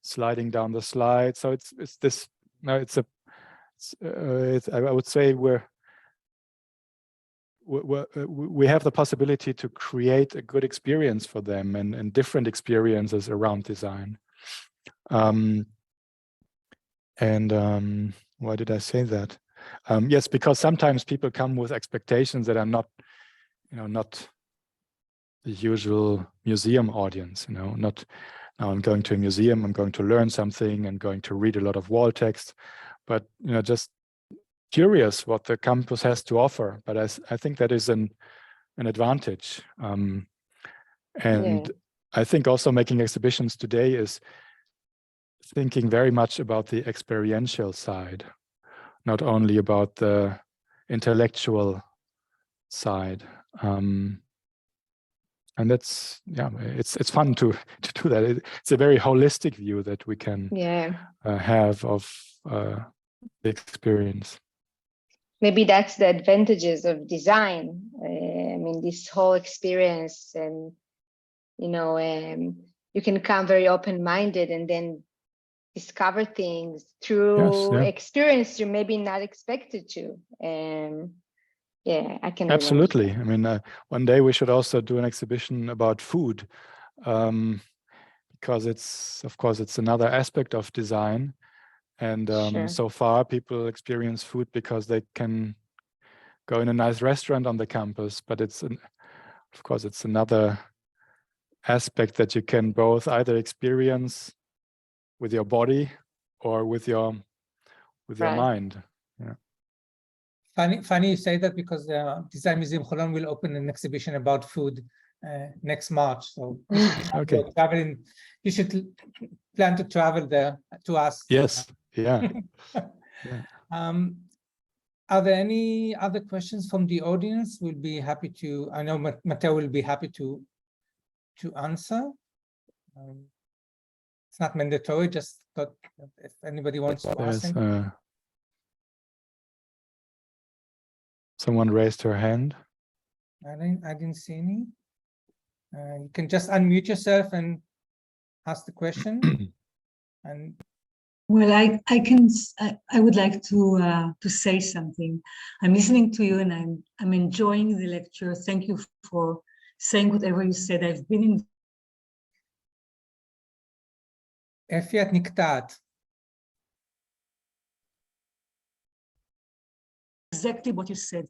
sliding down the slide. So it's this. No, I would say we have the possibility to create a good experience for them, and different experiences around design. Why did I say that? Yes, because sometimes people come with expectations that are not, not the usual museum audience. Not now I'm going to a museum, I'm going to learn something, and going to read a lot of wall text, but just curious what the campus has to offer. But I think that is an advantage, and I think also making exhibitions today is thinking very much about the experiential side, not only about the intellectual side. And that's, it's fun to do that. It's a very holistic view that we can have of the experience. Maybe that's the advantages of design. I mean, this whole experience, and you can come very open-minded and then discover things through experience you maybe not expected to. I can absolutely. I mean, one day we should also do an exhibition about food, because it's another aspect of design. And so far people experience food because they can go in a nice restaurant on the campus, but it's another aspect that you can both either experience with your body or with your mind. Funny you say that, because the Design Museum Holland will open an exhibition about food next March. So you should plan to travel there to us. Yes. Yeah. Are there any other questions from the audience? We'll be happy to. I know Mateo will be happy to answer. It's not mandatory. Just thought if anybody wants to ask. Someone raised her hand. I didn't see any. You can just unmute yourself and ask the question. And well, I would like to say something. I'm listening to you and I'm enjoying the lecture. Thank you for saying whatever you said. I've been in אפי, את נקטעת. exactly what you said.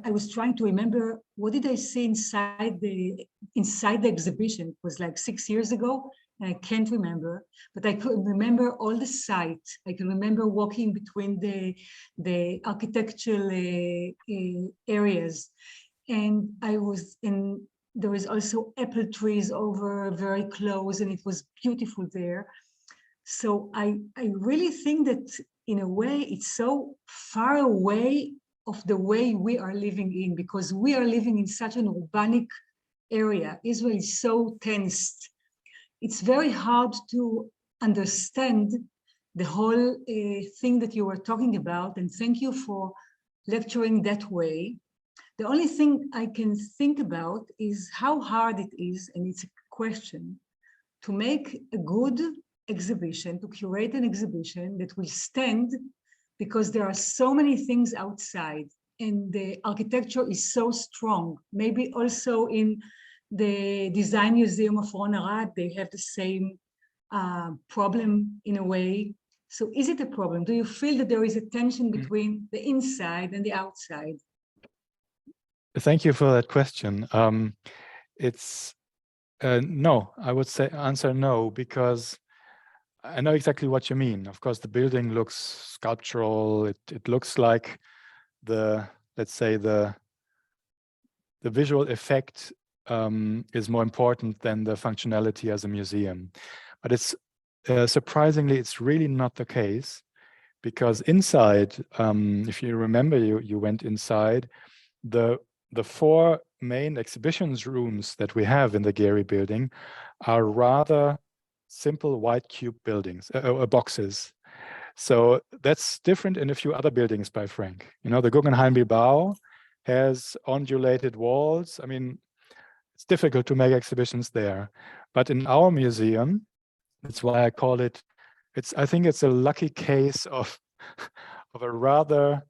I was trying to remember, what did I see inside the exhibition? It was like 6 years ago, and I can't remember, but I could remember all the site. I can remember walking between the architectural areas, and there was also apple trees over very close, and it was beautiful there. So I really think that in a way it's so far away of the way we are living in, because we are living in such an urbanic area. Israel is so tensed. It's very hard to understand the whole thing that you were talking about, and thank you for lecturing that way. The only thing I can think about is how hard it is, and it's a question, to make a good exhibition, to curate an exhibition that will stand, because there are so many things outside and the architecture is so strong. Maybe also in the Design Museum of Ron Arad, they have the same problem in a way. So is it a problem? Do you feel that there is a tension between the inside and the outside? Thank you for that question. It's no, I would say answer no, because I know exactly what you mean. Of course, the building looks sculptural. It looks like let's say the visual effect is more important than the functionality as a museum. But it's surprisingly, it's really not the case, because inside, if you remember, you went inside, the 4 main exhibitions rooms that we have in the Gehry building are rather simple white cube buildings, boxes. So that's different in a few other buildings by Frank. You know, the Guggenheim Bilbao has undulated walls. I mean, it's difficult to make exhibitions there. But in our museum, that's why I call it, I think it's a lucky case of a rather,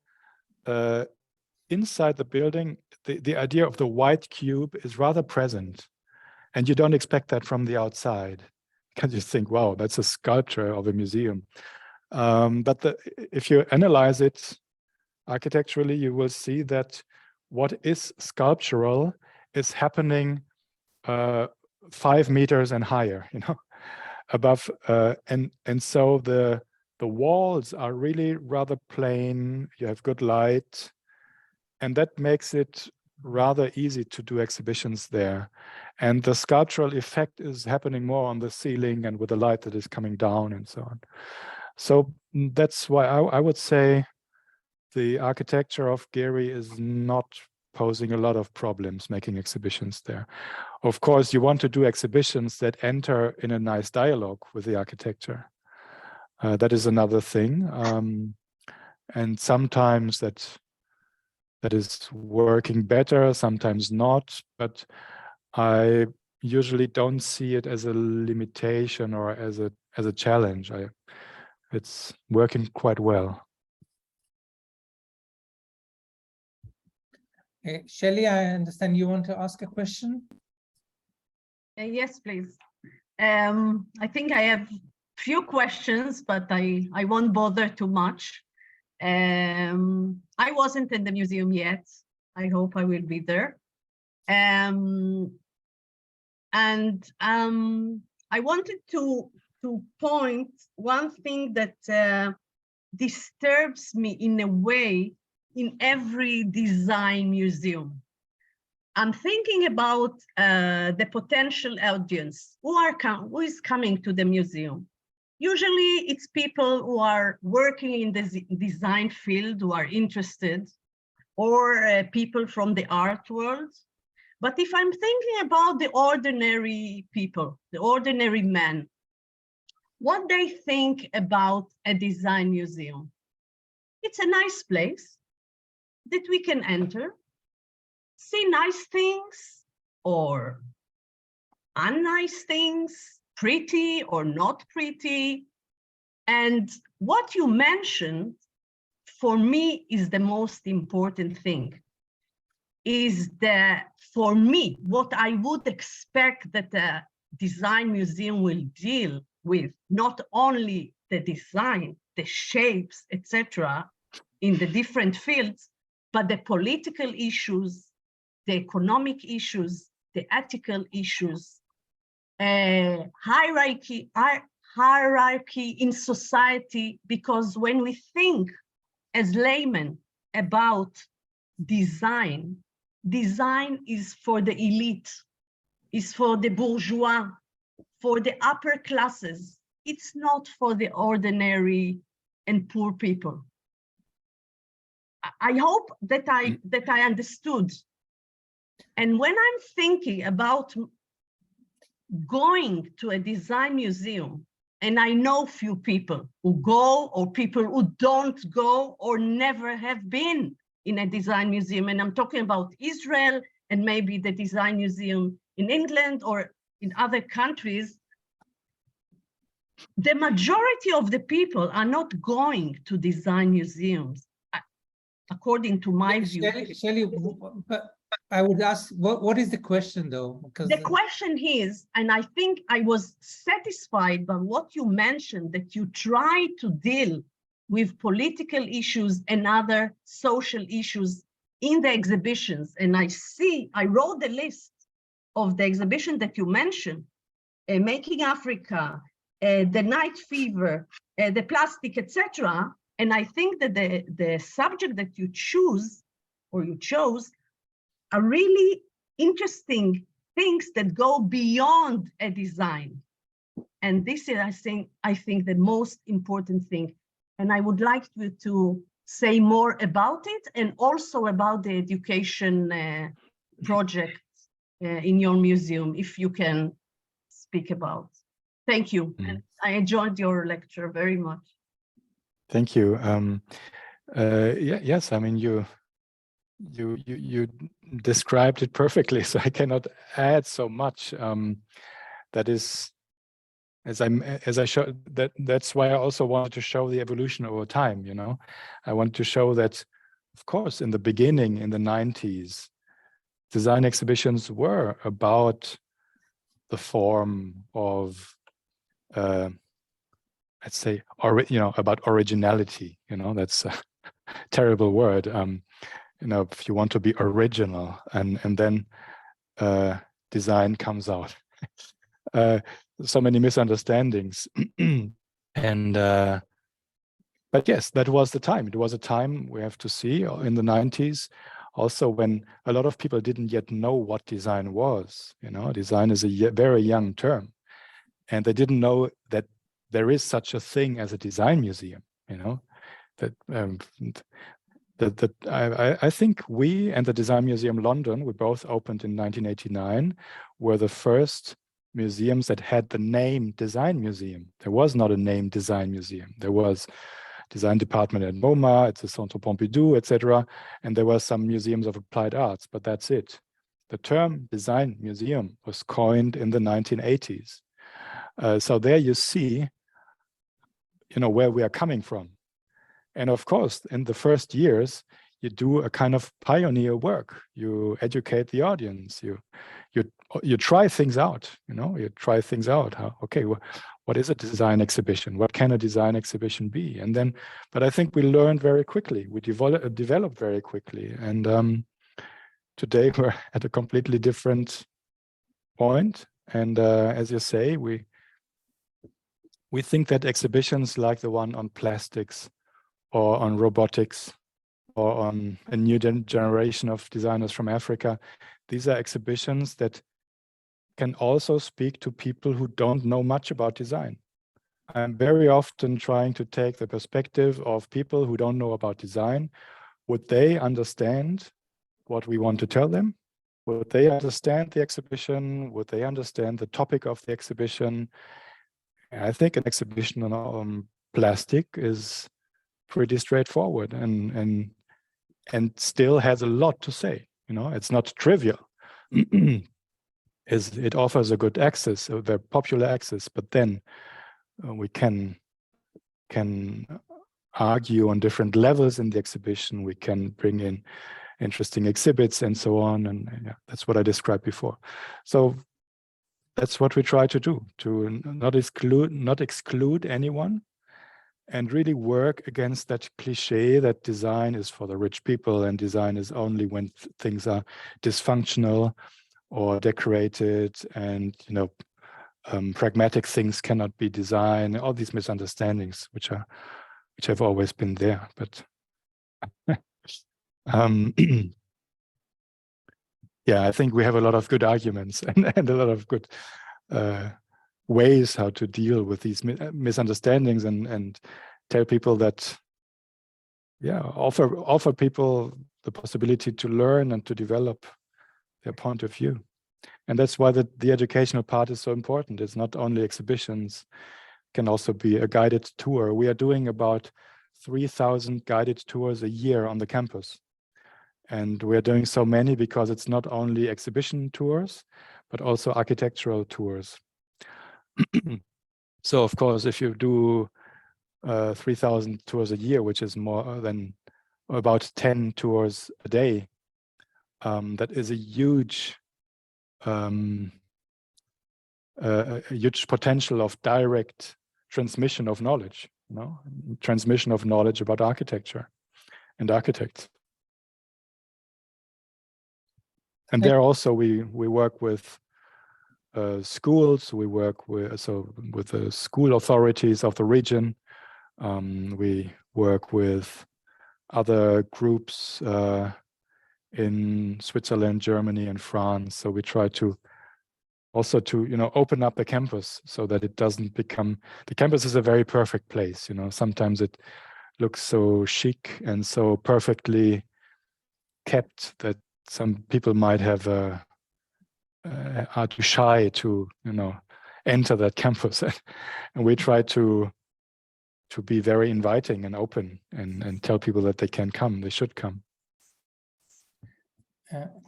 inside the building, the idea of the white cube is rather present. And you don't expect that from the outside. Because you think, wow, that's a sculpture of a museum. But if you analyze it architecturally, you will see that what is sculptural is happening 5 meters and higher, you know, above. And so the walls are really rather plain. You have good light, and that makes it rather easy to do exhibitions there. And the sculptural effect is happening more on the ceiling and with the light that is coming down and so on. So that's why I would say the architecture of Gehry is not posing a lot of problems making exhibitions there. Of course, you want to do exhibitions that enter in a nice dialogue with the architecture. That is another thing. And sometimes that is working better, sometimes not, but I usually don't see it as a limitation or as a challenge. It's working quite well. Shelley, I understand you want to ask a question? Yes, please. I think I have few questions, but I won't bother too much. I wasn't in the museum yet. I hope I will be there. And I wanted to point one thing that disturbs me in a way in every design museum. I'm thinking about the potential audience who is coming to the museum. Usually it's people who are working in the design field, who are interested, or people from the art world. But if I'm thinking about the ordinary people, the ordinary man, what they think about a design museum. It's a nice place that we can enter, see nice things or unnice things, pretty or not pretty. And what you mentioned, for me, is the most important thing. Is that, for me, what I would expect that a design museum will deal with, not only the design, the shapes, etc., in the different fields, but the political issues, the economic issues, the ethical issues, hierarchy in society, because when we think as laymen about design, design is for the elite, is for the bourgeois, for the upper classes. It's not for the ordinary and poor people. I hope that I understood. And when I'm thinking about going to a design museum, and I know few people who go or people who don't go or never have been in a design museum, and I'm talking about Israel and maybe the design museum in England or in other countries, the majority of the people are not going to design museums, according to my view. Shelley, I would ask, what is the question though? Because the question is, and I think I was satisfied by what you mentioned, that you try to deal with political issues and other social issues in the exhibitions. And I wrote the list of the exhibition that you mentioned, Making Africa, the Night Fever, the plastic, etc. And I think that the subject that you chose are really interesting things that go beyond a design. And this is, I think the most important thing. And I would like you to say more about it, and also about the education project in your museum, if you can speak about. Thank you. And I enjoyed your lecture very much. Thank you. Yes, I mean, you described it perfectly, so I cannot add so much. That is, as I showed, that's why I also wanted to show the evolution over time. You know, I want to show that, of course, in the beginning, in the 90s, design exhibitions were about the form of, let's say, about originality. You know, that's a terrible word. You know, if you want to be original, and then design comes out. So many misunderstandings. And but yes, that was the time. It was a time, we have to see, in the 90s, also when a lot of people didn't yet know what design was. You know, design is a very young term, and they didn't know that there is such a thing as a design museum. You know, that I think we and the Design Museum London, we both opened in 1989, were the first museums that had the name Design Museum. There was not a name Design Museum. There was design department at MoMA, at the Centre Pompidou, etc. And there were some museums of applied arts, but that's it. The term Design Museum was coined in the 1980s. So there you see, you know, where we are coming from. And of course, in the first years, you do a kind of pioneer work. You educate the audience. You try things out. You know, you try things out. Okay, what is a design exhibition? What can a design exhibition be? And then, but I think we learned very quickly. We developed very quickly. And today we're at a completely different point. And as you say, we think that exhibitions like the one on plastics, or on robotics, or on a new generation of designers from Africa, these are exhibitions that can also speak to people who don't know much about design. I'm very often trying to take the perspective of people who don't know about design. Would they understand what we want to tell them? Would they understand the exhibition? Would they understand the topic of the exhibition? I think an exhibition on plastic is pretty straightforward and still has a lot to say. You It's not trivial. It offers a good access, a very popular access, but then we can argue on different levels in the exhibition. We can bring in interesting exhibits and so on, and yeah, that's what I described before. So that's what we try to do, to not exclude anyone, and really work against that cliche that design is for the rich people and design is only when things are dysfunctional or decorated, and pragmatic things cannot be designed. All these misunderstandings, which have always been there, but yeah, I think we have a lot of good arguments and a lot of good ways how to deal with these misunderstandings and tell people that, yeah, offer people the possibility to learn and to develop their point of view. And that's why the educational part is so important. It's not only exhibitions, it can also be a guided tour. We are doing about 3,000 guided tours a year on the campus. And we're doing so many because it's not only exhibition tours, but also architectural tours. So of course, if you do 3,000 tours a year, which is more than about 10 tours a day, that is a huge potential of direct transmission of knowledge, transmission of knowledge about architecture and architects. And there also we work with schools. We work with the school authorities of the region. We work with other groups in Switzerland, Germany, and France. So we try to also open up the campus so that it doesn't become, the campus is a very perfect place. Sometimes it looks so chic and so perfectly kept that some people might have are too shy to enter that campus. And we try to be very inviting and open and tell people that they can come, they should come.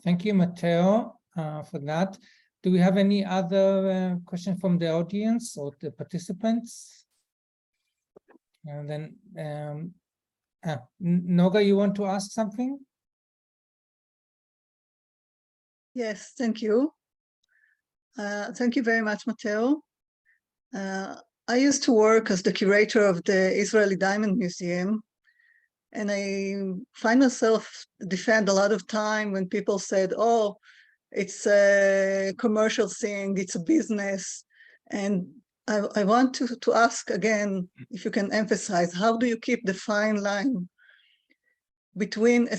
Thank you, Mateo, for that. Do we have any other question from the audience or the participants? And then, Noga, you want to ask something? Yes, thank you. Thank you very much, Mateo. I used to work as the curator of the Israeli Diamond Museum, and I find myself defend a lot of time when people said, oh, it's a commercial thing, it's a business. And I want to ask again, if you can emphasize, how do you keep the fine line between,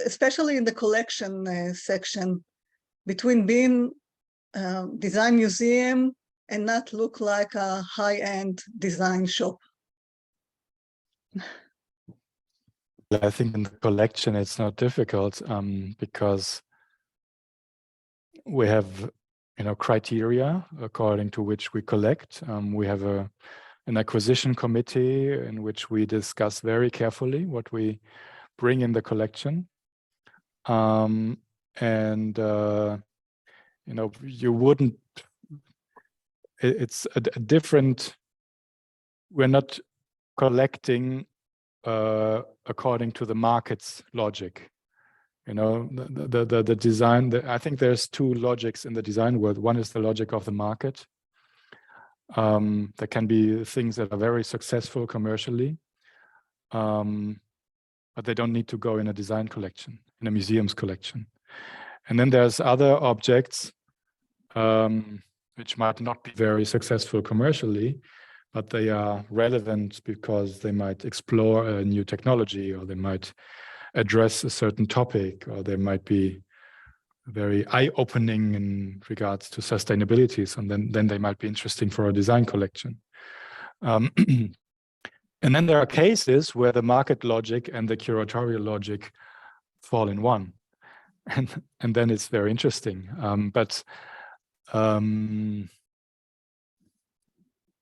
especially in the collection section, between being a design museum and not look like a high-end design shop? I think in the collection it's not difficult because we have criteria according to which we collect. We have an acquisition committee in which we discuss very carefully what we bring in the collection. You wouldn't, it's a different, we're not collecting according to the market's logic. The design, I think there's two logics in the design world. One is the logic of the market. There can be things that are very successful commercially, but they don't need to go in a design collection, in a museum's collection. And then there's other objects which might not be very successful commercially, but they are relevant because they might explore a new technology, or they might address a certain topic, or they might be very eye-opening in regards to sustainability. So then they might be interesting for a design collection. And then there are cases where the market logic and the curatorial logic fall in one. And then it's very interesting. But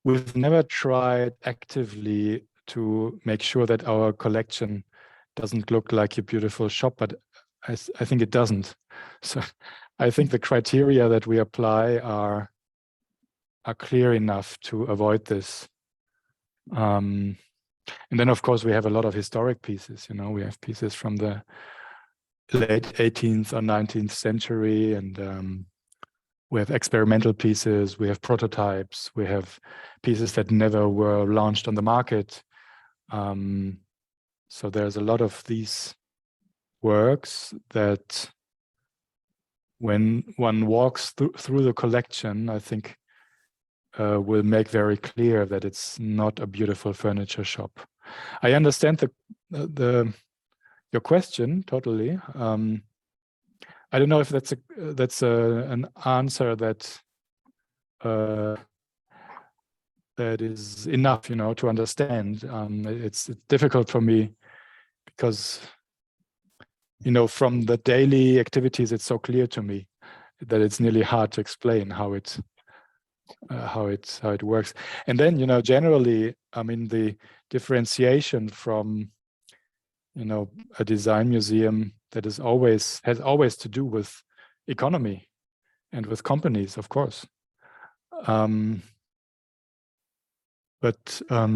we've never tried actively to make sure that our collection doesn't look like a beautiful shop, but I think it doesn't. So I think the criteria that we apply are clear enough to avoid this. And then, of course, we have a lot of historic pieces. You know, we have pieces from the late 18th or 19th century, and we have experimental pieces, we have prototypes, we have pieces that never were launched on the market. So there's a lot of these works that when one walks through the collection, I think will make very clear that it's not a beautiful furniture shop. I understand your question totally. I don't know if that's an answer that is enough, you know, to understand. It's difficult for me because, you know, from the daily activities, it's so clear to me that it's nearly hard to explain how it works. And then, you know, generally, I mean, the differentiation from, you know, a design museum that has always to do with economy and with companies, of course. But I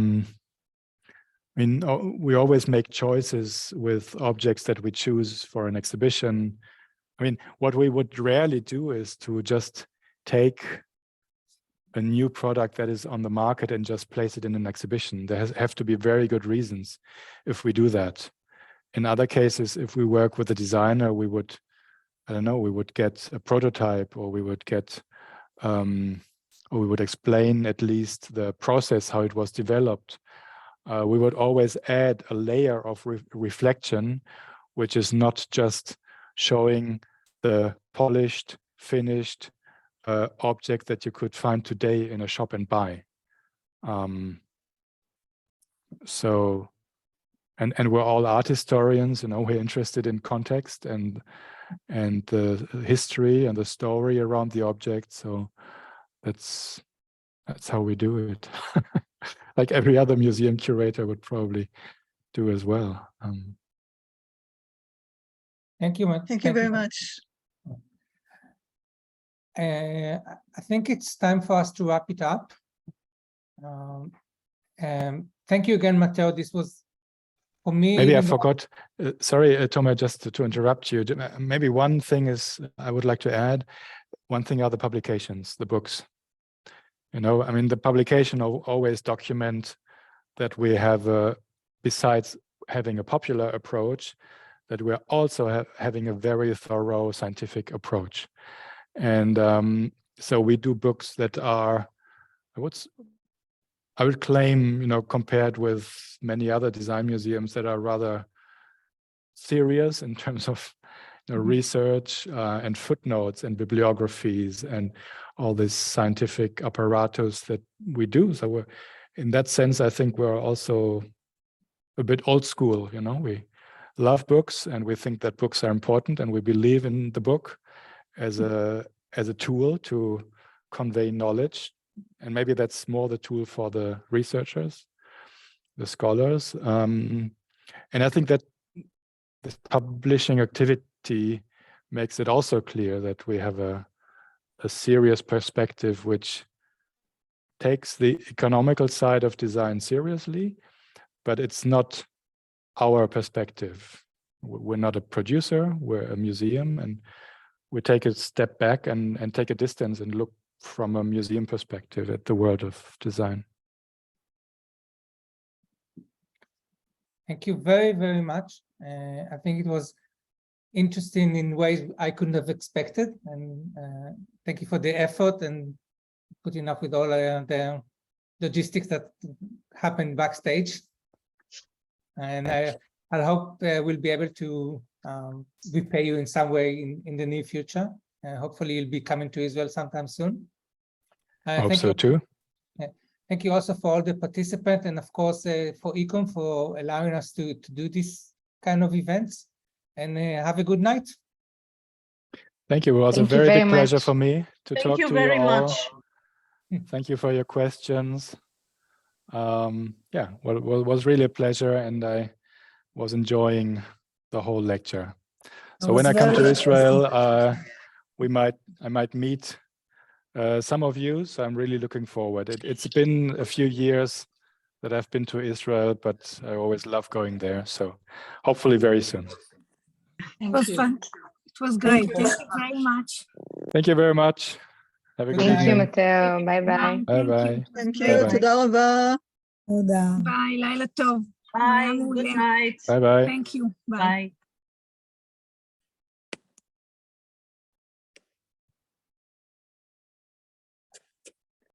mean, we always make choices with objects that we choose for an exhibition. I mean, what we would rarely do is to just take a new product that is on the market and just place it in an exhibition. There have to be very good reasons if we do that. In other cases, if we work with a designer, we would, I don't know, we would get a prototype, or we would get, or we would explain at least the process, how it was developed. We would always add a layer of reflection, which is not just showing the polished, finished object that you could find today in a shop and buy. So, and we're all art historians, you know, we're interested in context and the history and the story around the object. So that's how we do it. Like every other museum curator would probably do as well. Thank you, Matt. Thank you very much. I think it's time for us to wrap it up. Thank you again, Mateo. This was, for me... Maybe I forgot, sorry, Tומר, just to interrupt you. Maybe one thing is, I would like to add, one thing are the publications, the books. You know, I mean, the publication always document that we have, besides having a popular approach, that we're also having a very thorough scientific approach. And so we do books that are, I would claim, you know, compared with many other design museums that are rather serious in terms of, you know, research and footnotes and bibliographies and all this scientific apparatus that we do. So we're, in that sense, I think we're also a bit old school, you know, we love books and we think that books are important and we believe in the book as a tool to convey knowledge. And maybe that's more the tool for the researchers, the scholars. And I think that this publishing activity makes it also clear that we have a serious perspective which takes the economical side of design seriously, but it's not our perspective. We're not a producer, we're a museum, and we take a step back and take a distance and look from a museum perspective at the world of design. Thank you very, very much. I think it was interesting in ways I couldn't have expected. And thank you for the effort and putting up with all the logistics that happened backstage. And I hope we'll be able to repay you in some way in the near future. Hopefully you'll be coming to Israel sometime soon. I hope so too. Thank you also for all the participants, and of course for Ecom for allowing us to do this kind of events. And have a good night. Thank you. It was a very big pleasure for me to talk to you all. Thank you very much. Thank you for your questions. Yeah, well, it was really a pleasure, and I was enjoying the whole lecture. So when I come to Israel, I might meet some of you. So I'm really looking forward. It's been a few years that I've been to Israel, but I always love going there. So hopefully very soon. It was fun. It was great. Thank you very much. Thank you very much. Have a good Thank you, evening. Mateo. Bye bye. Bye bye. Thank you, Bye-bye. תודה רבה. ביי, לילה טוב. Bye, good night. Bye bye. Thank you. Bye. Bye.